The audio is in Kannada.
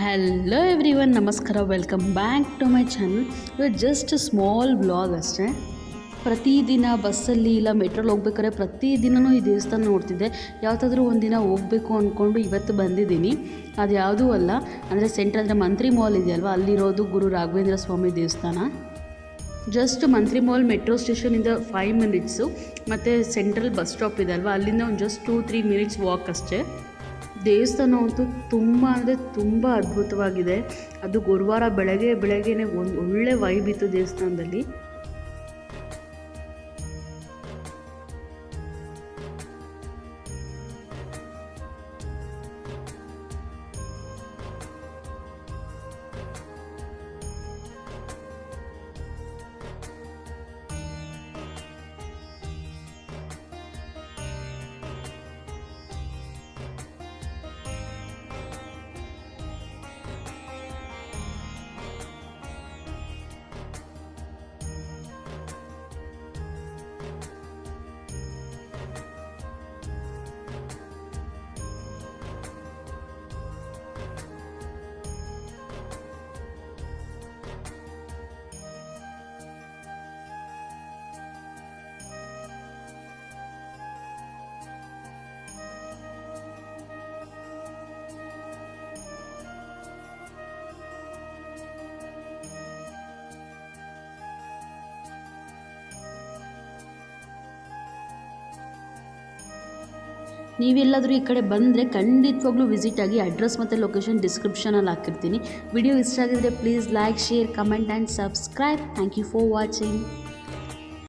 ಹಲೋ ಎವ್ರಿ ಒನ್, ನಮಸ್ಕಾರ. Welcome back to my channel. ಇದು ಜಸ್ಟ್ ಸ್ಮಾಲ್ ಬ್ಲಾಗ್ ಅಷ್ಟೇ. ಪ್ರತಿದಿನ ಬಸ್ಸಲ್ಲಿ ಇಲ್ಲ ಮೆಟ್ರೋಲ್ಲಿ ಹೋಗ್ಬೇಕಾದ್ರೆ ಪ್ರತಿದಿನವೂ ಈ ದೇವಸ್ಥಾನ ನೋಡ್ತಿದ್ದೆ. ಯಾವತ್ತಾದರೂ ಒಂದಿನ ಹೋಗಬೇಕು ಅಂದ್ಕೊಂಡು ಇವತ್ತು ಬಂದಿದ್ದೀನಿ. ಅದು ಯಾವುದೂ ಅಲ್ಲ, ಅಂದರೆ ಸೆಂಟ್ರ್ ಅಂದರೆ ಮಂತ್ರಿ ಮಾಲ್ ಇದೆಯಲ್ವ, ಅಲ್ಲಿರೋದು ಗುರು ರಾಘವೇಂದ್ರ ಸ್ವಾಮಿ ದೇವಸ್ಥಾನ. ಜಸ್ಟ್ ಮಂತ್ರಿ ಮಾಲ್ ಮೆಟ್ರೋ ಸ್ಟೇಷನಿಂದ 5 ಮಿನಿಟ್ಸು, ಮತ್ತು ಸೆಂಟ್ರಲ್ ಬಸ್ ಸ್ಟಾಪ್ ಇದೆ ಅಲ್ವಾ, ಅಲ್ಲಿಂದ ಒಂದು ಜಸ್ಟ್ 2-3 ಮಿನಿಟ್ಸ್ ವಾಕ್ ಅಷ್ಟೇ. ದೇವಸ್ಥಾನ ಅಂತೂ ತುಂಬ ಅಂದರೆ ತುಂಬ ಅದ್ಭುತವಾಗಿದೆ. ಅದು ಗುರುವಾರ ಬೆಳಗ್ಗೆನೇ ಒಂದು ಒಳ್ಳೆ ವೈಬ್ ಇತ್ತು ದೇವಸ್ಥಾನದಲ್ಲಿ. ನೀವೆಲ್ಲಾದರೂ ಈ ಕಡೆ ಬಂದರೆ ಖಂಡಿತವಾಗ್ಲೂ ವಿಸಿಟ್ ಆಗಿ. ಅಡ್ರೆಸ್ ಮತ್ತು ಲೊಕೇಶನ್ ಡಿಸ್ಕ್ರಿಪ್ಷನಲ್ಲಿ ಹಾಕಿರ್ತೀನಿ. ವಿಡಿಯೋ ಇಷ್ಟ ಆಗಿದ್ರೆ please like, share, comment and subscribe. Thank you for watching.